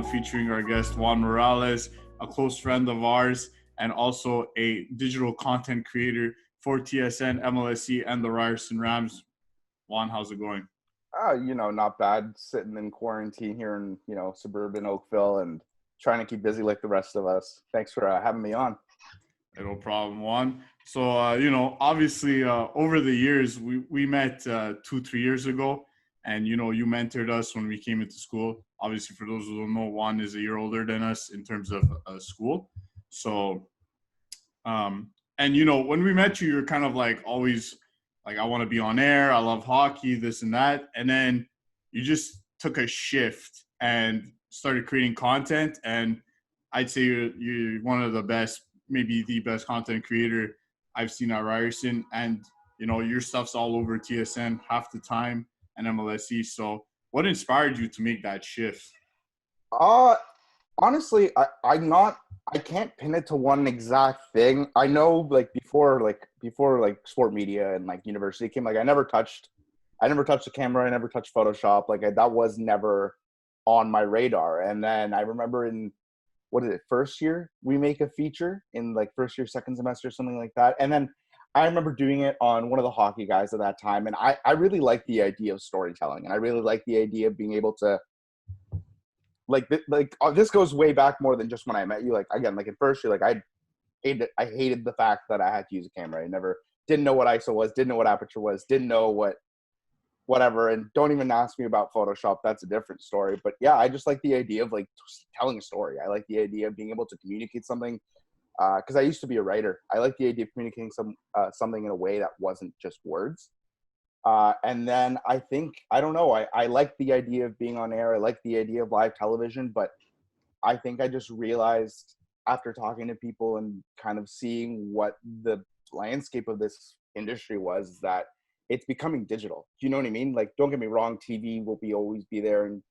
On featuring our guest Juan Morales, a close friend of ours, and also a digital content creator for TSN, MLSE, and the Ryerson Rams. Juan, how's it going? Not bad. Sitting in quarantine here in, suburban Oakville and trying to keep busy like the rest of us. Thanks for having me on. No problem, Juan. So, obviously, over the years, we met 2-3 years ago, and, you mentored us when we came into school. Obviously, for those who don't know, Juan is a year older than us in terms of school. So, and, when we met you, you're kind of like always like, I want to be on air. I love hockey, this and that. And then you just took a shift and started creating content. And I'd say you're one of the best, maybe the best content creator I've seen at Ryerson. And, your stuff's all over TSN half the time and MLSE. So what inspired you to make that shift? Honestly, I can't pin it to one exact thing. I know before sport media and university came, I never touched the camera. I never touched Photoshop. That was never on my radar. And then I remember in, first year, we make a feature in first year, second semester, something like that. And then I remember doing it on one of the hockey guys at that time. And I really liked the idea of storytelling. And I really liked the idea of being able to, this goes way back more than just when I met you. In first year, I hated the fact that I had to use a camera. I didn't know what ISO was, didn't know what aperture was, didn't know whatever. And don't even ask me about Photoshop. That's a different story. But yeah, I just like the idea of telling a story. I like the idea of being able to communicate something. Because I used to be a writer. I like the idea of communicating something in a way that wasn't just words. And then I think, I don't know, I like the idea of being on air. I like the idea of live television, but I think I just realized after talking to people and kind of seeing what the landscape of this industry was, that it's becoming digital. Do you know what I mean? Don't get me wrong, TV will always be there, and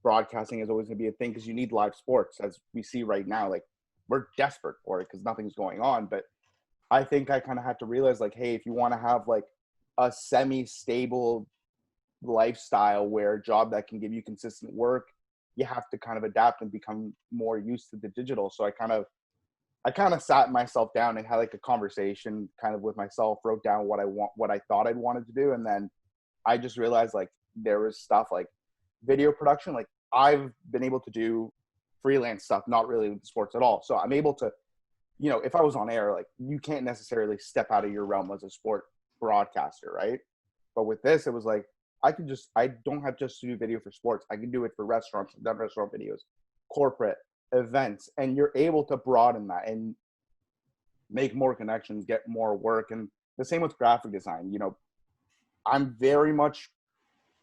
broadcasting is always going to be a thing because you need live sports, as we see right now. We're desperate for it because nothing's going on. But I think I kind of had to realize, hey, if you want to have a semi-stable lifestyle where a job that can give you consistent work, you have to kind of adapt and become more used to the digital. So I kind of sat myself down and had a conversation kind of with myself, wrote down what I thought I'd wanted to do. And then I just realized there was stuff like video production. I've been able to do freelance stuff, not really with sports at all. So I'm able to, if I was on air, you can't necessarily step out of your realm as a sport broadcaster, right? But with this, it was I don't have just to do video for sports. I can do it for restaurants. I've done restaurant videos, corporate events, and you're able to broaden that and make more connections, get more work. And the same with graphic design. I'm very much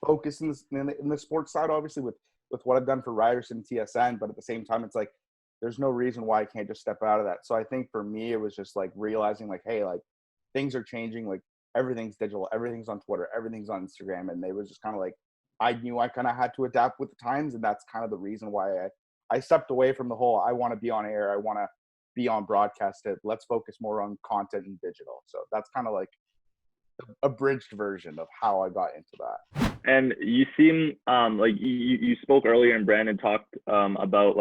focused in the sports side, obviously, with what I've done for Ryerson and TSN, but at the same time, it's there's no reason why I can't just step out of that. So I think for me, it was just realizing hey, things are changing. Everything's digital, everything's on Twitter, everything's on Instagram. And they was just kind of I knew I kind of had to adapt with the times. And that's kind of the reason why I stepped away from the whole, I want to be on air, I want to be on broadcast. Let's focus more on content and digital. So that's kind of a abridged version of how I got into that. And you seem you spoke earlier, and Brandon talked about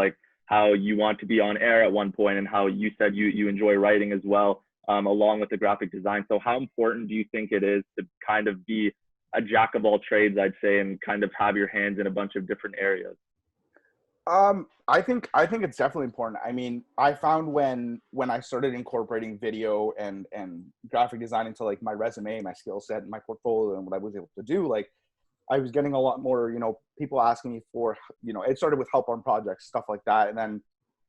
how you want to be on air at one point, and how you said you enjoy writing as well, along with the graphic design. So how important do you think it is to kind of be a jack of all trades, I'd say, and kind of have your hands in a bunch of different areas? I think it's definitely important. I mean, I found when I started incorporating video and graphic design into my resume, my skill set, and my portfolio, and what I was able to do, I was getting a lot more, people asking me for, it started with help on projects, stuff like that. And then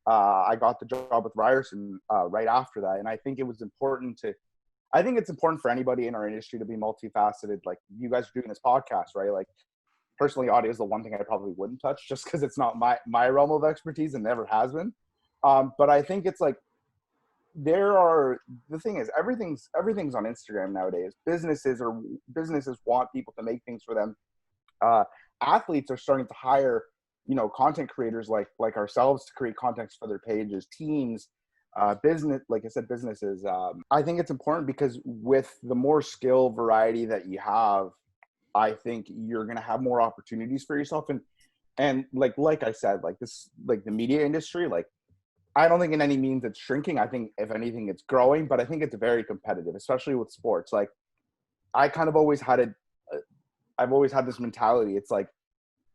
I got the job with Ryerson right after that. And I think it was important it's important for anybody in our industry to be multifaceted. You guys are doing this podcast, right? Personally, audio is the one thing I probably wouldn't touch, just because it's not my realm of expertise and never has been. But I think it's the thing is, everything's on Instagram nowadays. Businesses want people to make things for them. Athletes are starting to hire, content creators like ourselves to create content for their pages, teams, business, like I said, businesses. I think it's important because with the more skill variety that you have, I think you're going to have more opportunities for yourself. And And like I said, like this, like the media industry, like I don't think in any means it's shrinking. I think if anything, it's growing, but I think it's very competitive, especially with sports. Like I kind of always had it. I've always had this mentality. It's like,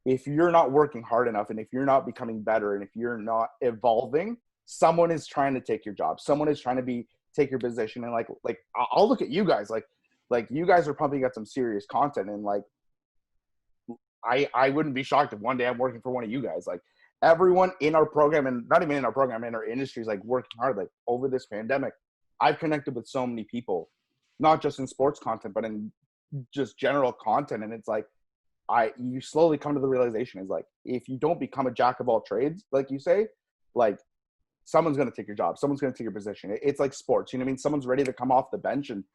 if you're not working hard enough and if you're not becoming better and if you're not evolving, someone is trying to take your job. Someone is trying to take your position. And like I'll look at you guys, like you guys are pumping out some serious content, and like I wouldn't be shocked if one day I'm working for one of you guys. Like everyone in our program, and not even in our program, in our industry, is like working hard. Like over this pandemic, I've connected with so many people, not just in sports content, but in just general content. And it's like, you slowly come to the realization is like, if you don't become a jack of all trades, like you say, like someone's going to take your job. Someone's going to take your position. It's like sports, you know what I mean? Someone's ready to come off the bench and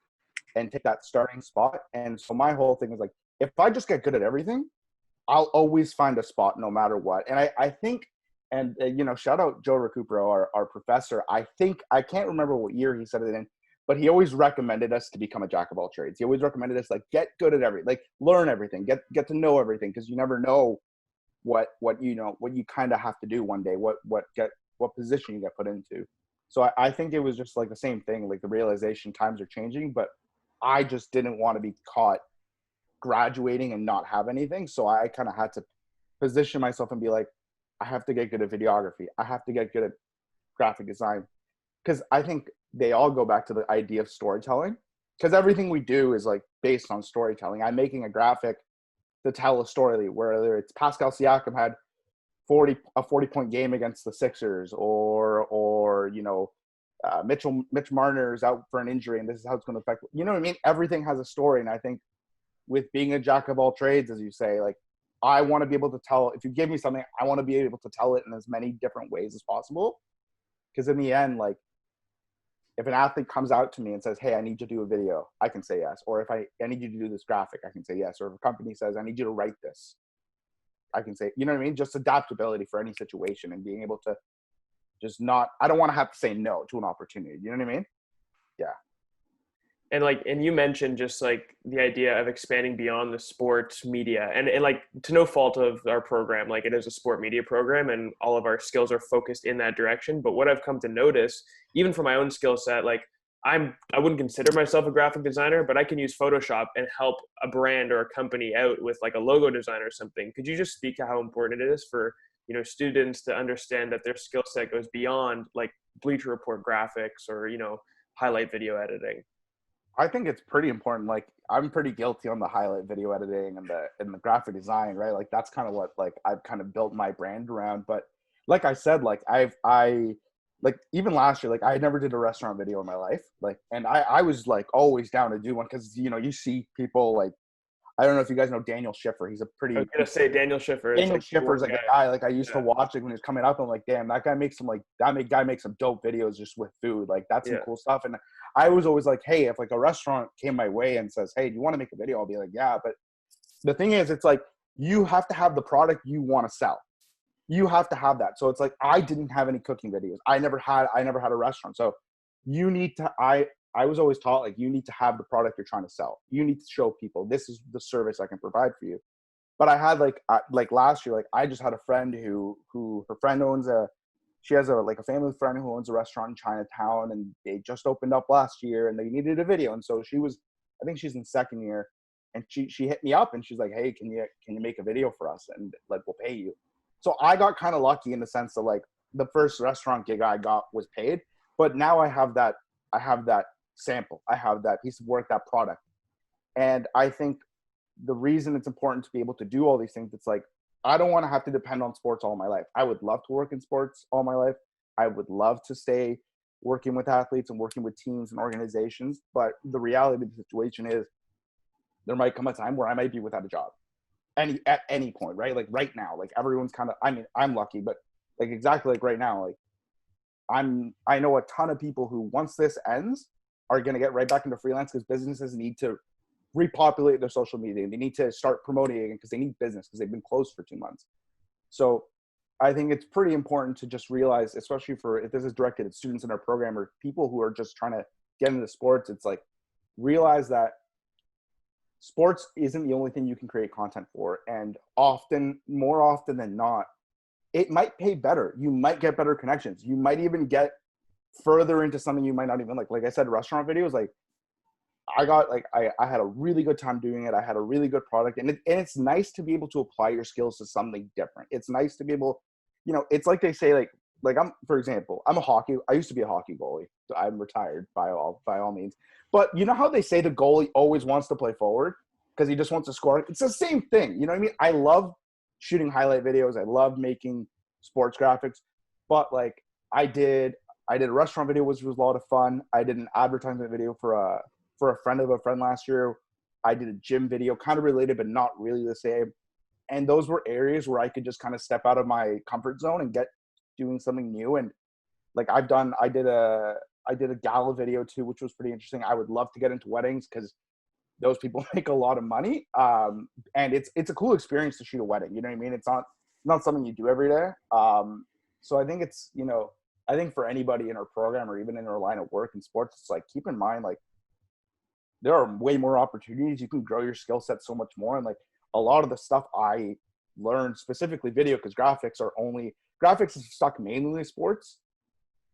take that starting spot. And so my whole thing is like, if I just get good at everything, I'll always find a spot no matter what. And I think, and you know, shout out Joe Recupero, our professor. I can't remember what year he said it in, but he always recommended us to become a jack of all trades. He always recommended us like, get good at everything, like learn everything, get to know everything. Cause you never know what you kind of have to do one day, what position you get put into. So I think it was just like the same thing, like the realization times are changing, but I just didn't want to be caught graduating and not have anything. So I kind of had to position myself and be like, I have to get good at videography. I have to get good at graphic design. Cause I think they all go back to the idea of storytelling, because everything we do is like based on storytelling. I'm making a graphic to tell a story, whether it's Pascal Siakam had a 40-point game against the Sixers, or you know, Mitch Marner is out for an injury and this is how it's going to affect, you know what I mean? Everything has a story. And I think with being a jack of all trades, as you say, like I want to be able to tell, if you give me something, I want to be able to tell it in as many different ways as possible. Because in the end, like if an athlete comes out to me and says, hey, I need you to do a video, I can say yes. Or if I need you to do this graphic, I can say yes. Or if a company says, I need you to write this, I can say, you know what I mean? Just adaptability for any situation and being able to just not, I don't want to have to say no to an opportunity. You know what I mean? Yeah. And you mentioned just like the idea of expanding beyond the sports media, and like to no fault of our program, like it is a sport media program and all of our skills are focused in that direction. But what I've come to notice, even for my own skill set, like I wouldn't consider myself a graphic designer, but I can use Photoshop and help a brand or a company out with like a logo design or something. Could you just speak to how important it is for, you know, students to understand that their skill set goes beyond like Bleacher Report graphics or, you know, highlight video editing? I think it's pretty important. Like I'm pretty guilty on the highlight video editing and the graphic design, right? Like that's kind of what like I've kind of built my brand around. But like I said, like I like even last year, like I never did a restaurant video in my life. Like, and I was like always down to do one, because you know, you see people like, I don't know if you guys know Daniel Schiffer. He's a pretty. I was gonna say Daniel Schiffer. Daniel Schiffer's like a guy like I used to Yeah. watch it when he was coming up. I'm like, damn, that guy makes some like guy makes some dope videos just with food. Like that's some cool stuff. And I was always like, hey, if like a restaurant came my way and says, hey, do you want to make a video? I'll be like, yeah. But the thing is, it's like you have to have the product you want to sell. You have to have that. So it's like I didn't have any cooking videos. I never had a restaurant. So you need to. I was always taught like you need to have the product you're trying to sell. You need to show people this is the service I can provide for you. But I had like last year, like I just had a friend who her friend she has a family friend who owns a restaurant in Chinatown, and they just opened up last year and they needed a video. And so I think she's in second year, and she hit me up and she's like, hey, can you make a video for us? And like, we'll pay you. So I got kind of lucky in the sense that like the first restaurant gig I got was paid, but now I have that sample. I have that piece of work, that product. And I think the reason it's important to be able to do all these things, it's like, I don't want to have to depend on sports all my life. I would love to work in sports all my life. I would love to stay working with athletes and working with teams and organizations. But the reality of the situation is there might come a time where I might be without a job at any point, right? Like right now, like everyone's kind of, I mean, I'm lucky, but like exactly like right now, like I know a ton of people who once this ends are going to get right back into freelance, because businesses need to repopulate their social media. They need to start promoting it because they need business, because they've been closed for 2 months. So I think it's pretty important to just realize, especially if this is directed at students in our program or people who are just trying to get into sports, it's like realize that sports isn't the only thing you can create content for. And more often than not, it might pay better. You might get better connections. You might even get further into something you might not even like. Like I said, restaurant videos, like I had a really good time doing it. I had a really good product, and it's nice to be able to apply your skills to something different. It's nice to be able, it's like they say, like for example, I used to be a hockey goalie. I'm retired by all means. But you know how they say the goalie always wants to play forward because he just wants to score? It's the same thing. You know what I mean? I love shooting highlight videos. I love making sports graphics. But like I did a restaurant video, which was a lot of fun. I did an advertisement video for a friend of a friend last year. I did a gym video, kind of related, but not really the same. And those were areas where I could just kind of step out of my comfort zone and get doing something new. And like I did a gala video too, which was pretty interesting. I would love to get into weddings because those people make a lot of money. And it's a cool experience to shoot a wedding. You know what I mean? It's not something you do every day. So I think it's, I think for anybody in our program or even in our line of work in sports, it's like, keep in mind, like, there are way more opportunities. You can grow your skill set so much more. And like a lot of the stuff I learned, specifically video, because graphics is stuck mainly in sports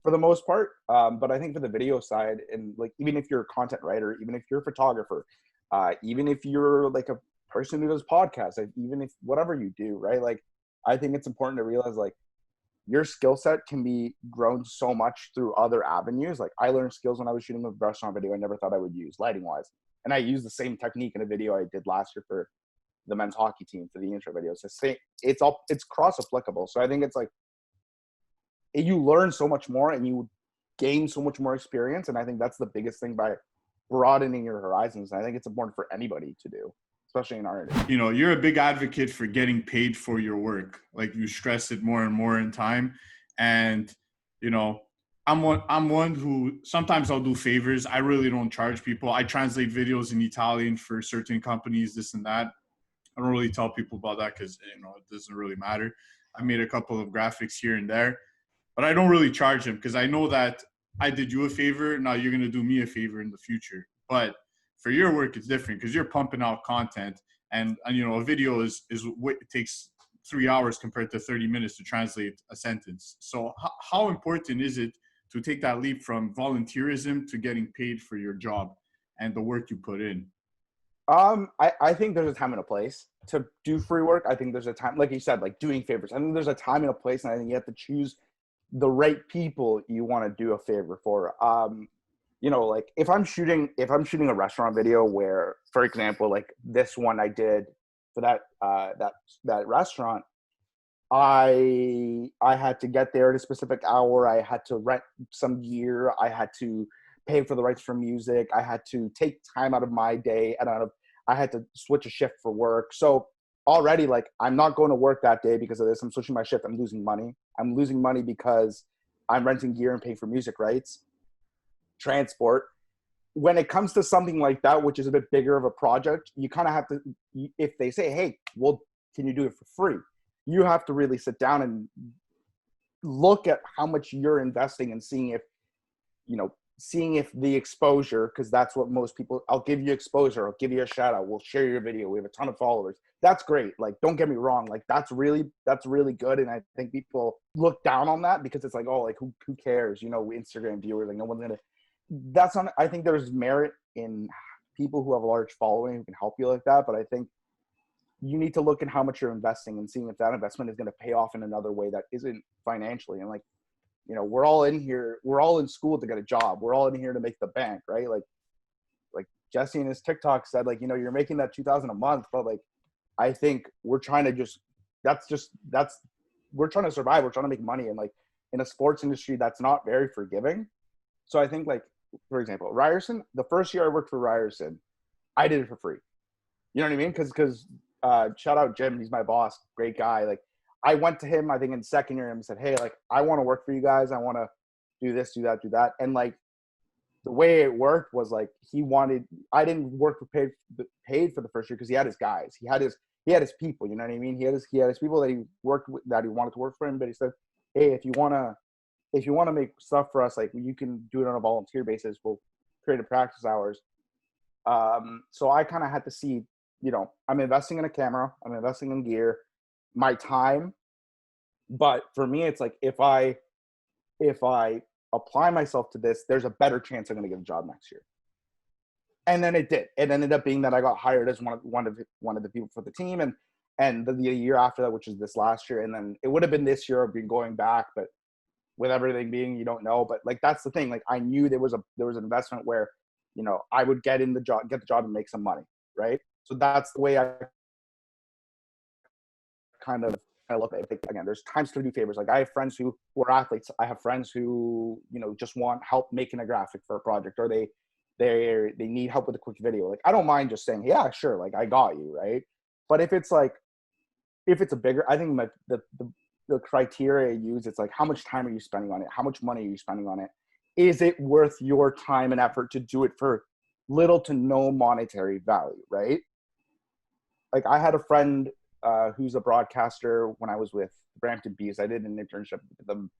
for the most part. But I think for the video side, and like, even if you're a content writer, even if you're a photographer, even if you're like a person who does podcasts, like, even if whatever you do, right? Like, I think it's important to realize like your skill set can be grown so much through other avenues. Like I learned skills when I was shooting a restaurant video I never thought I would use lighting wise. And I used the same technique in a video I did last year for the men's hockey team for the intro video. It's cross applicable. So I think it's like, you learn so much more and you gain so much more experience. And I think that's the biggest thing by broadening your horizons. And I think it's important for anybody to do, especially in our industry. You're a big advocate for getting paid for your work. Like you stress it more and more in time. And, I'm one who sometimes I'll do favors. I really don't charge people. I translate videos in Italian for certain companies, this and that. I don't really tell people about that because, it doesn't really matter. I made a couple of graphics here and there, but I don't really charge them because I know that I did you a favor. Now you're going to do me a favor in the future. But for your work, it's different because you're pumping out content, and a video it takes 3 hours compared to 30 minutes to translate a sentence. So how important is it to take that leap from volunteerism to getting paid for your job and the work you put in? I think there's a time and a place to do free work. I think there's a time, like you said, like doing favors. I think there's a time and a place, and I think you have to choose the right people you want to do a favor for. Like if I'm shooting a restaurant video where, for example, like this one I did for that restaurant, I had to get there at a specific hour. I had to rent some gear. I had to pay for the rights for music. I had to take time out of my day and I had to switch a shift for work. So already, like, I'm not going to work that day because of this. I'm switching my shift. I'm losing money. I'm losing money because I'm renting gear and paying for music rights, transport. When it comes to something like that, which is a bit bigger of a project, you kind of have to, if they say, hey, well, can you do it for free? You have to really sit down and look at how much you're investing and seeing if the exposure, because that's what most people, I'll give you exposure, I'll give you a shout out, we'll share your video, we have a ton of followers. That's great. Like, don't get me wrong, like that's really good. And I think people look down on that because it's like, oh, like who cares? Instagram viewers, like no one's gonna, I think there's merit in people who have a large following who can help you like that. But I think you need to look at how much you're investing and seeing if that investment is going to pay off in another way that isn't financially. And like, we're all in here. We're all in school to get a job. We're all in here to make the bank, right? Like Jesse in his TikTok said, like, you're making that $2,000 a month, but like, I think we're trying to we're trying to survive. We're trying to make money. And like in a sports industry, that's not very forgiving. So I think, like, for example, Ryerson, the first year I worked for Ryerson, I did it for free. You know what I mean? Because shout out Jim, he's my boss, great guy. Like, I went to him, I think in second year, and said, hey, like, I want to work for you guys. I want to do this, do that, do that. And like, the way it worked was like, I didn't work for paid for the first year because he had his guys. He had his people, you know what I mean? He had his people that he worked with, that he wanted to work for him. But he said, hey, if you want to make stuff for us, like, you can do it on a volunteer basis. We'll create a practice hours. So I kind of had to see, you know, I'm investing in a camera, I'm investing in gear, my time. But for me, it's like if I apply myself to this, there's a better chance I'm going to get a job next year. And then it did. It ended up being that I got hired as one of the people for the team, and the year after that, which is this last year, and then it would have been this year. I've been going back, but with everything being, you don't know. But like that's the thing. Like I knew there was an investment where, you know, I would get the job, and make some money, right? So that's the way I kind of look at it. Again, there's times to do favors. Like I have friends who are athletes. I have friends who, you know, just want help making a graphic for a project, or they need help with a quick video. Like I don't mind just saying, yeah, sure, like I got you, right? But if it's a bigger, I think the criteria I use, it's like how much time are you spending on it? How much money are you spending on it? Is it worth your time and effort to do it for little to no monetary value, right? Like I had a friend who's a broadcaster when I was with Brampton Bees. I did an internship with them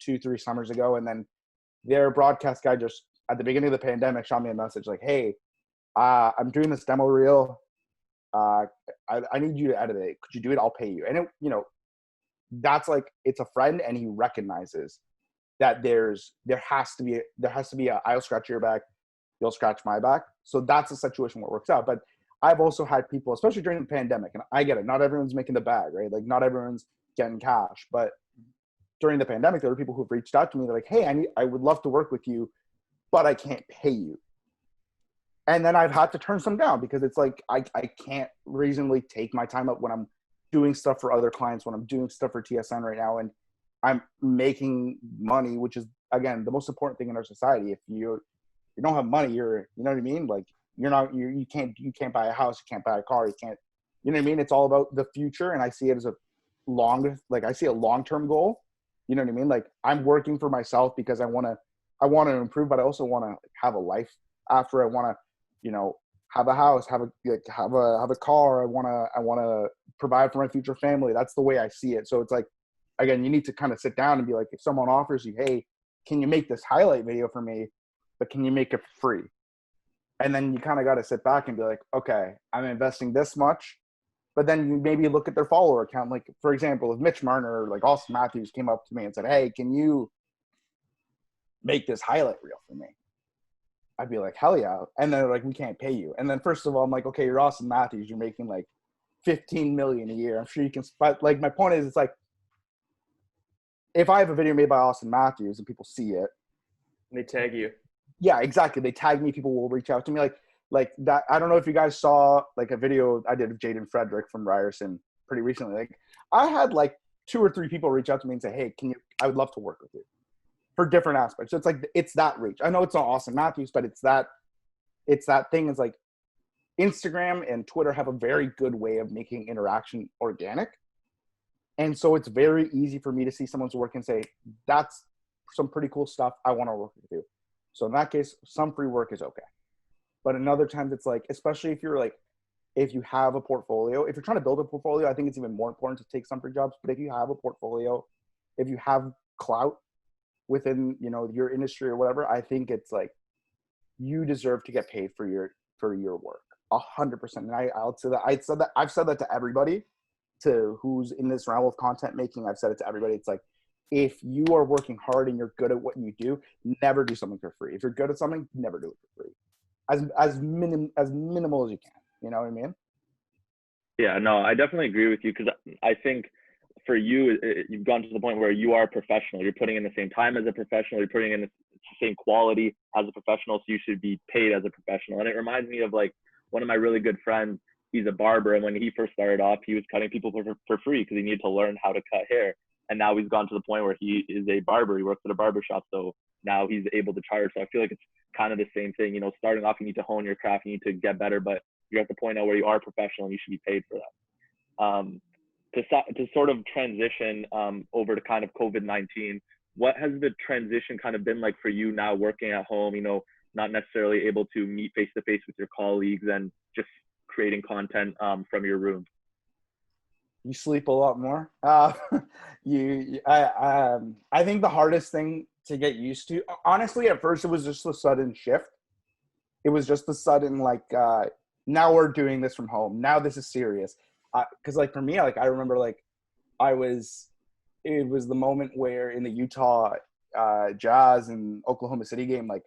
2-3 summers ago, and then their broadcast guy just at the beginning of the pandemic shot me a message like, hey, I'm doing this demo reel. I need you to edit it. Could you do it? I'll pay you. And it, you know, that's like, it's a friend, and he recognizes that there has to be a I'll scratch your back, you'll scratch my back. So that's a situation where it works out. But I've also had people, especially during the pandemic, and I get it, not everyone's making the bag, right? Like not everyone's getting cash, but during the pandemic, there were people who've reached out to me. They're like, hey, I would love to work with you, but I can't pay you. And then I've had to turn some down because it's like, I can't reasonably take my time up when I'm doing stuff for other clients, when I'm doing stuff for TSN right now, and I'm making money, which is, again, the most important thing in our society. If you don't have money, you know what I mean? Like you can't buy a house, you can't buy a car, you can't, you know what I mean? It's all about the future. And I see it as a long-term goal. You know what I mean? Like I'm working for myself because I want to improve, but I also want to have a life after. I want to, you know, have a house, have a car. I want to provide for my future family. That's the way I see it. So it's like, again, you need to kind of sit down and be like, if someone offers you, hey, can you make this highlight video for me, but can you make it free? And then you kind of got to sit back and be like, okay, I'm investing this much. But then you maybe look at their follower count. Like, for example, if Mitch Marner or like Austin Matthews came up to me and said, hey, can you make this highlight reel for me? I'd be like, hell yeah. And then like, we can't pay you. And then first of all, I'm like, okay, you're Austin Matthews. You're making like 15 million a year. I'm sure you can, but like, my point is, it's like, if I have a video made by Austin Matthews and people see it, they tag you. Yeah, exactly. They tag me. People will reach out to me like that. I don't know if you guys saw like a video I did of Jaden Frederick from Ryerson pretty recently. Like I had like 2 or 3 people reach out to me and say, hey, I would love to work with you for different aspects. So it's like, it's that reach. I know it's not Austin Matthews, but it's that thing. Is like Instagram and Twitter have a very good way of making interaction organic. And so it's very easy for me to see someone's work and say, that's some pretty cool stuff. I want to work with you. So in that case, some free work is okay. But in other times, it's like, especially if you have a portfolio, if you're trying to build a portfolio, I think it's even more important to take some free jobs. But if you have a portfolio, if you have clout within, you know, your industry or whatever, I think it's like you deserve to get paid for your work 100%. And I've said that to everybody who's in this realm of content making. I've said it to everybody. It's like, if you are working hard and you're good at what you do, never do something for free. If you're good at something, never do it for free. As minimal as you can. You know what I mean? Yeah, no, I definitely agree with you, because I think for you, you've gone to the point where you are a professional. You're putting in the same time as a professional. You're putting in the same quality as a professional. So you should be paid as a professional. And it reminds me of like one of my really good friends. He's a barber, and when he first started off, he was cutting people for free because he needed to learn how to cut hair. And now he's gone to the point where he is a barber. He works at a barber shop. So now he's able to charge. So I feel like it's kind of the same thing. You know, starting off, you need to hone your craft. You need to get better, but you're at the point now where you are professional and you should be paid for that. To sort of transition over to kind of COVID-19, what has the transition kind of been like for you now working at home, you know, not necessarily able to meet face-to-face with your colleagues and just creating content from your room? You sleep a lot more. I think the hardest thing to get used to, honestly, at first it was just a sudden shift. it was just the sudden, like, now we're doing this from home. Now this is serious. Cause like for me, like, I remember like it was the moment where in the Utah Jazz and Oklahoma City game, like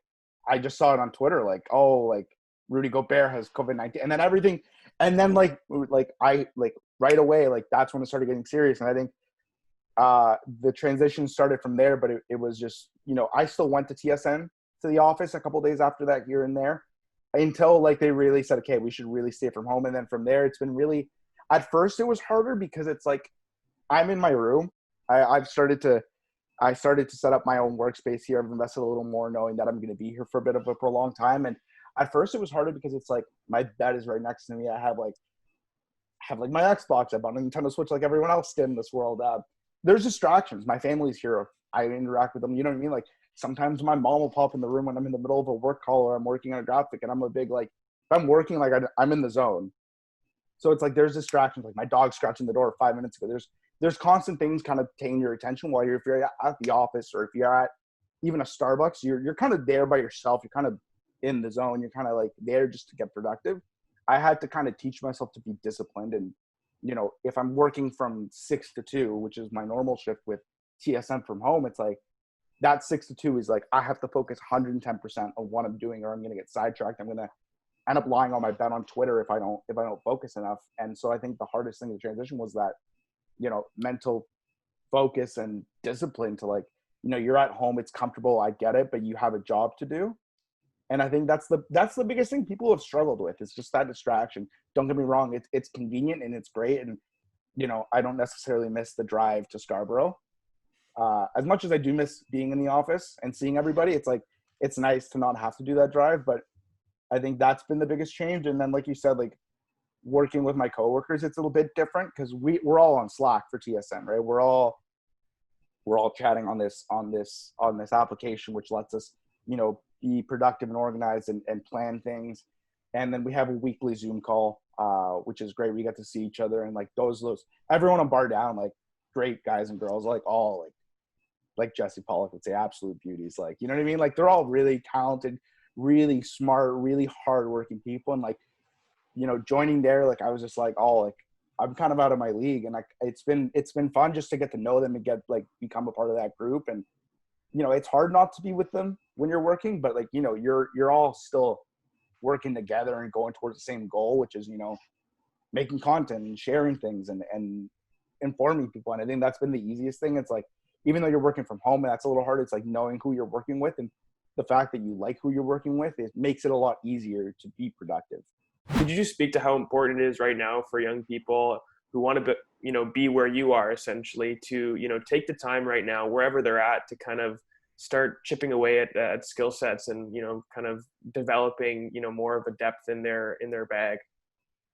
I just saw it on Twitter, like, oh, like Rudy Gobert has COVID-19, and then everything, and then like I like right away, like that's when it started getting serious. And I think the transition started from there, but it was just, you know, I still went to TSN to the office a couple of days after that, here and there, until like they really said, okay, we should really stay from home. And then from there, it's been really, at first it was harder because it's like I'm in my room. I started to set up my own workspace here. I've invested a little more knowing that I'm going to be here for a bit of a prolonged time. And at first it was harder because it's like my bed is right next to me. I have like my Xbox. I bought a Nintendo Switch like everyone else did in this world. There's distractions. My family's here. I interact with them. You know what I mean? Like sometimes my mom will pop in the room when I'm in the middle of a work call or I'm working on a graphic, and I'm a big, like, if I'm working, like I'm in the zone. So it's like there's distractions. Like my dog scratching the door 5 minutes ago. There's constant things kind of taking your attention while if you're at the office or if you're at even a Starbucks, you're kind of there by yourself. You're kind of in the zone. You're kind of like there just to get productive. I had to kind of teach myself to be disciplined. And, you know, if I'm working from 6 to 2, which is my normal shift with TSN from home, it's like that 6 to 2 is like I have to focus 110% on what I'm doing, or I'm going to get sidetracked. I'm going to end up lying on my bed on Twitter if I don't focus enough. And so I think the hardest thing to transition was that, you know, mental focus and discipline to, like, you know, you're at home, it's comfortable, I get it, but you have a job to do. And I think that's the biggest thing people have struggled with. It's just that distraction. Don't get me wrong, it's convenient and it's great, and, you know, I don't necessarily miss the drive to Scarborough. As much as I do miss being in the office and seeing everybody, it's like it's nice to not have to do that drive. But I think that's been the biggest change. And then, like you said, like working with my coworkers, it's a little bit different because we're all on Slack for TSN, right? We're all chatting on this application, which lets us, you know, be productive and organized and plan things. And then we have a weekly Zoom call, which is great. We get to see each other, and like those everyone on Bar Down, like great guys and girls, like all like Jesse Pollock would say, absolute beauties. Like, you know what I mean? Like they're all really talented, really smart, really hardworking people. And like, you know, joining there, like I was just like, oh, like I'm kind of out of my league. And like it's been fun just to get to know them and become a part of that group. And, you know, it's hard not to be with them when you're working, but like, you know, you're all still working together and going towards the same goal, which is, you know, making content and sharing things and informing people. And I think that's been the easiest thing. It's like, even though you're working from home and that's a little hard, it's like knowing who you're working with, and the fact that you like who you're working with, it makes it a lot easier to be productive. Could you just speak to how important it is right now for young people who want to, you know, be where you are, essentially, to, you know, take the time right now, wherever they're at, to kind of start chipping away at skill sets and, you know, kind of developing, you know, more of a depth in their bag?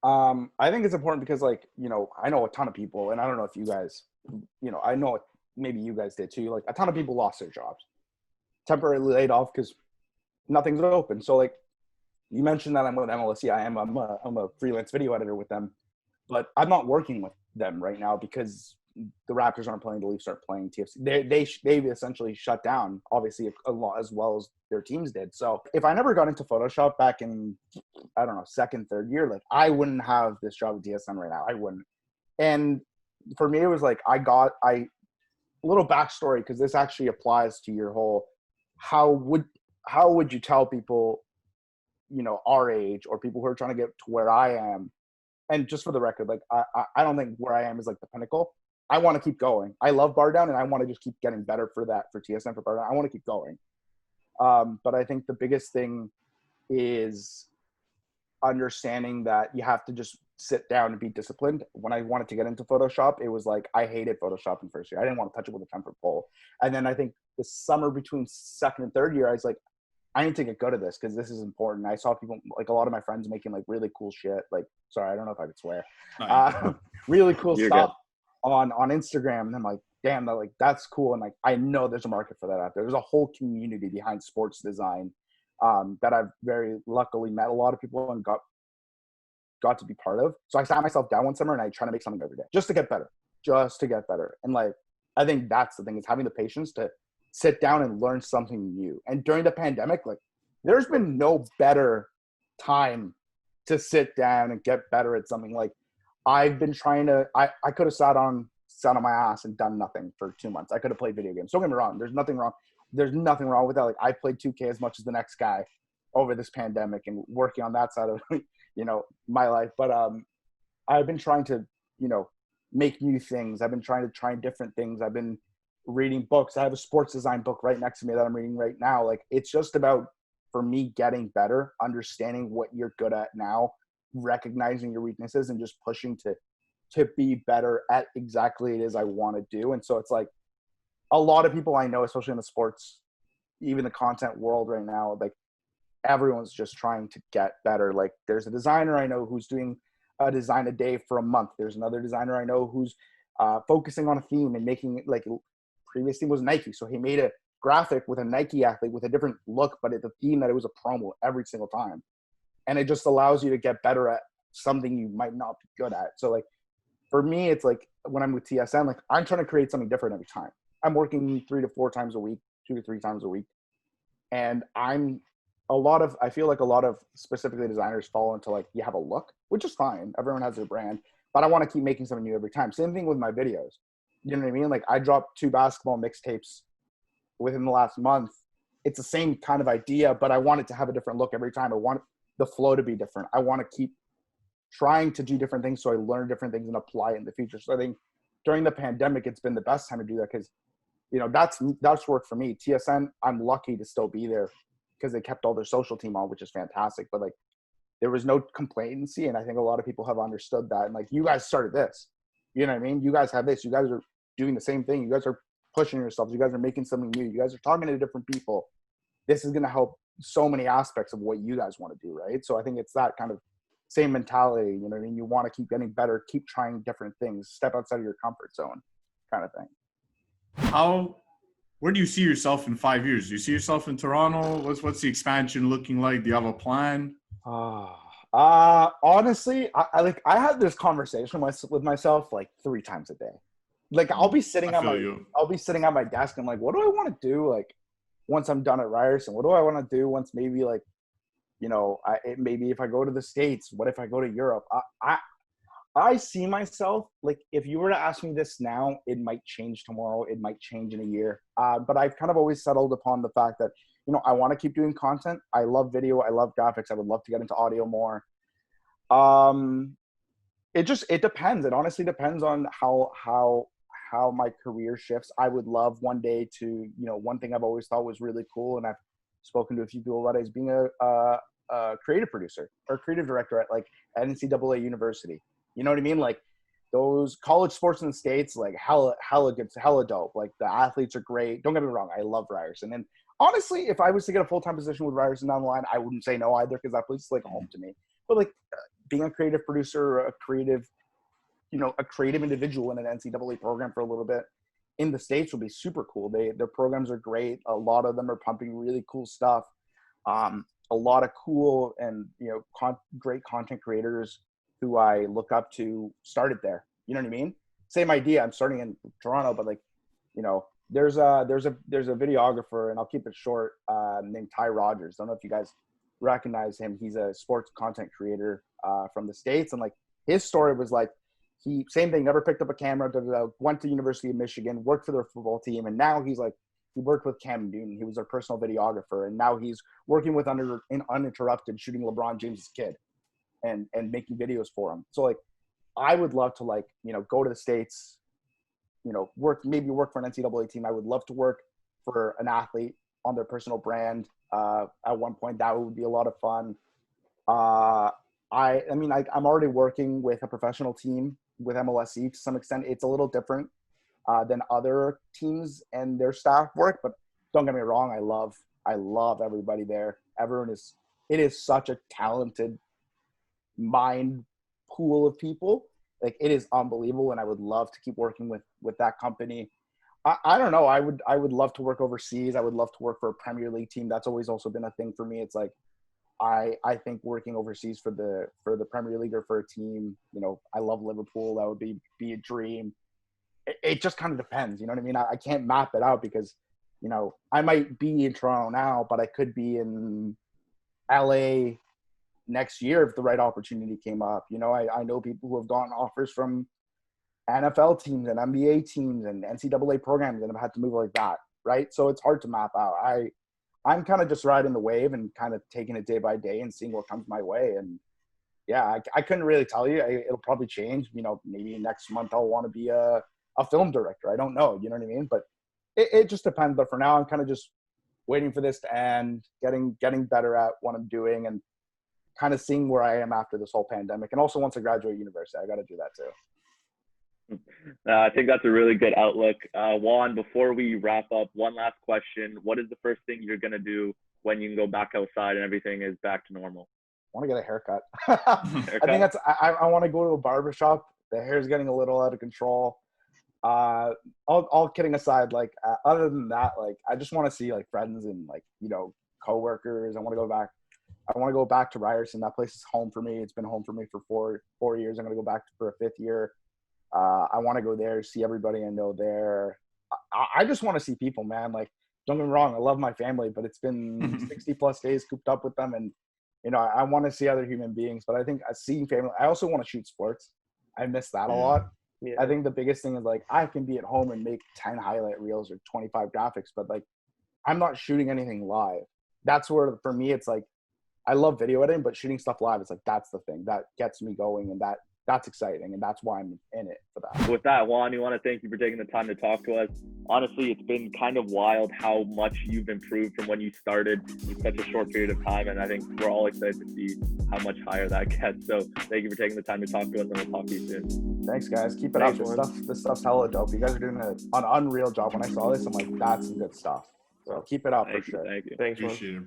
I think it's important because, like, you know, I know a ton of people, and I don't know if you guys, you know, I know maybe you guys did too. Like a ton of people lost their jobs, temporarily laid off because nothing's open. So like you mentioned that I'm with MLSE. I'm a freelance video editor with them, but I'm not working with them right now because the Raptors aren't playing. The Leafs aren't playing. TFC. They've essentially shut down, obviously, a lot as well as their teams did. So if I never got into Photoshop back in, I don't know, second, third year, like I wouldn't have this job at TSN right now. I wouldn't. And for me, it was like a little backstory, because this actually applies to your whole, how would you tell people, you know, our age or people who are trying to get to where I am? And just for the record, like I don't think where I am is like the pinnacle. I want to keep going. I love Bar Down, and I want to just keep getting better for TSN, for Bar Down. I want to keep going. But I think the biggest thing is understanding that you have to just sit down and be disciplined. When I wanted to get into Photoshop, it was like I hated Photoshop in first year. I didn't want to touch it with a 10-foot pole. And then I think the summer between second and third year, I was like, I need to get good at this because this is important. I saw people, like a lot of my friends, making like really cool shit. Like, sorry, I don't know if I could swear. Really cool You're stuff on Instagram. And I'm like, damn, that's cool. And like, I know there's a market for that out there. There's a whole community behind sports design that I've very luckily met a lot of people and got to be part of. So I sat myself down one summer and I try to make something every day just to get better. And like, I think that's the thing, is having the patience to sit down and learn something new. And during the pandemic, like there's been no better time to sit down and get better at something. Like I've been trying to, I could have sat on my ass and done nothing for 2 months. I could have played video games. Don't get me wrong. There's nothing wrong. There's nothing wrong with that. Like I played 2K as much as the next guy over this pandemic and working on that side of, my life. But I've been trying to, make new things. I've been trying to try different things. I've been reading books. I have a sports design book right next to me that I'm reading right now. Like it's just about, for me, getting better, understanding what you're good at now, recognizing your weaknesses, and just pushing to be better at exactly it is I want to do. And so it's like a lot of people I know, especially in the sports, even the content world right now, like everyone's just trying to get better. Like there's a designer I know who's doing a design a day for a month. There's another designer I know who's focusing on a theme and making it, like previous theme was Nike. So he made a graphic with a Nike athlete with a different look, but the theme that it was a promo every single time. And it just allows you to get better at something you might not be good at. So like for me, it's like when I'm with TSN, like I'm trying to create something different every time. I'm working 3 to 4 times a week, 2 to 3 times a week. And I feel like a lot of specifically designers fall into like, you have a look, which is fine. Everyone has their brand, but I want to keep making something new every time. Same thing with my videos. You know what I mean? Like I dropped 2 basketball mixtapes within the last month. It's the same kind of idea, but I want it to have a different look every time. I want the flow to be different. I want to keep trying to do different things so I learn different things and apply it in the future. So I think during the pandemic, it's been the best time to do that because, that's worked for me. TSN, I'm lucky to still be there because they kept all their social team on, which is fantastic. But like, there was no complacency, and I think a lot of people have understood that. And like, you guys started this, you know what I mean? You guys have this. You guys are doing the same thing. You guys are pushing yourselves. You guys are making something new. You guys are talking to different people. This is going to help so many aspects of what you guys want to do, right? So I think it's that kind of same mentality. You know what I mean? You want to keep getting better, keep trying different things, step outside of your comfort zone, kind of thing. Where do you see yourself in 5 years? Do you see yourself in Toronto? What's the expansion looking like? Do you have a plan? Honestly, I had this conversation with myself like 3 times a day. Like I'll be sitting at my desk and like, what do I want to do? Like once I'm done at Ryerson, what do I want to do once maybe like, maybe if I go to the States, what if I go to Europe? I see myself, like, if you were to ask me this now, it might change tomorrow. It might change in a year. But I've kind of always settled upon the fact that, I want to keep doing content. I love video. I love graphics. I would love to get into audio more. It depends. It honestly depends on how my career shifts. I would love one day to, one thing I've always thought was really cool, and I've spoken to a few people about it, is being a creative producer or creative director at like NCAA university. You know what I mean? Like those college sports in the States, like hella good, hella dope. Like the athletes are great. Don't get me wrong. I love Ryerson. And honestly, if I was to get a full-time position with Ryerson down the line, I wouldn't say no either, because that place is like home to me. But like being a creative producer, a creative individual in an NCAA program for a little bit in the States would be super cool. Their programs are great. A lot of them are pumping really cool stuff. A lot of cool and, great content creators who I look up to started there. You know what I mean? Same idea. I'm starting in Toronto, but like, there's a videographer, and I'll keep it short, named Ty Rogers. I don't know if you guys recognize him. He's a sports content creator from the States. And like his story was like, same thing, never picked up a camera, went to University of Michigan, worked for their football team. And now he worked with Cam Newton. He was their personal videographer. And now he's working with Uninterrupted, shooting LeBron James' kid and making videos for him. So like, I would love to go to the States, work for an NCAA team. I would love to work for an athlete on their personal brand. At one point, that would be a lot of fun. I'm already working with a professional team with MLSE to some extent. It's a little different than other teams and their staff work, but don't get me wrong. I love everybody there. It is such a talented mind pool of people. Like it is unbelievable. And I would love to keep working with that company. I don't know. I would love to work overseas. I would love to work for a Premier League team. That's always also been a thing for me. It's like, I think working overseas for the Premier League or for a team, I love Liverpool. That would be a dream. It just kind of depends. You know what I mean? I can't map it out because, I might be in Toronto now, but I could be in LA next year if the right opportunity came up. You know, I know people who have gotten offers from NFL teams and NBA teams and NCAA programs and have had to move like that, right? So it's hard to map out. I'm kind of just riding the wave and kind of taking it day by day and seeing what comes my way. And yeah, I couldn't really tell you. It'll probably change. You know, maybe next month I'll want to be a film director. I don't know. You know what I mean? But it just depends. But for now, I'm kind of just waiting for this to end, getting better at what I'm doing, and kind of seeing where I am after this whole pandemic. And also once I graduate university, I got to do that too. I think that's a really good outlook. Juan, before we wrap up, one last question. What is the first thing you're going to do when you can go back outside and everything is back to normal? I want to get a haircut. I think I want to go to a barbershop. The hair's getting a little out of control. All kidding aside, like other than that, like I just want to see like friends and like, you know, coworkers. I want to go back to Ryerson. That place is home for me. It's been home for me for four years. I'm going to go back for a fifth year. I want to go there, see everybody I know there. I just want to see people, man. Like, don't get me wrong, I love my family, but it's been 60 plus days cooped up with them. And, you know, I want to see other human beings, but I think seeing family, I also want to shoot sports. I miss that a lot. Yeah. I think the biggest thing is like, I can be at home and make 10 highlight reels or 25 graphics, but like, I'm not shooting anything live. That's where, for me, it's like, I love video editing, but shooting stuff live, it's like, that's the thing that gets me going, and that's exciting, and that's why I'm in it for that. With that, Juan, we want to thank you for taking the time to talk to us. Honestly, it's been kind of wild how much you've improved from when you started in such a short period of time, and I think we're all excited to see how much higher that gets. So thank you for taking the time to talk to us, and we'll talk to you soon. Thanks, guys. Keep it up. This stuff's hella dope. You guys are doing an unreal job. When I saw this, I'm like, that's some good stuff. So keep it up for sure. Thank you. Thanks, Appreciate it.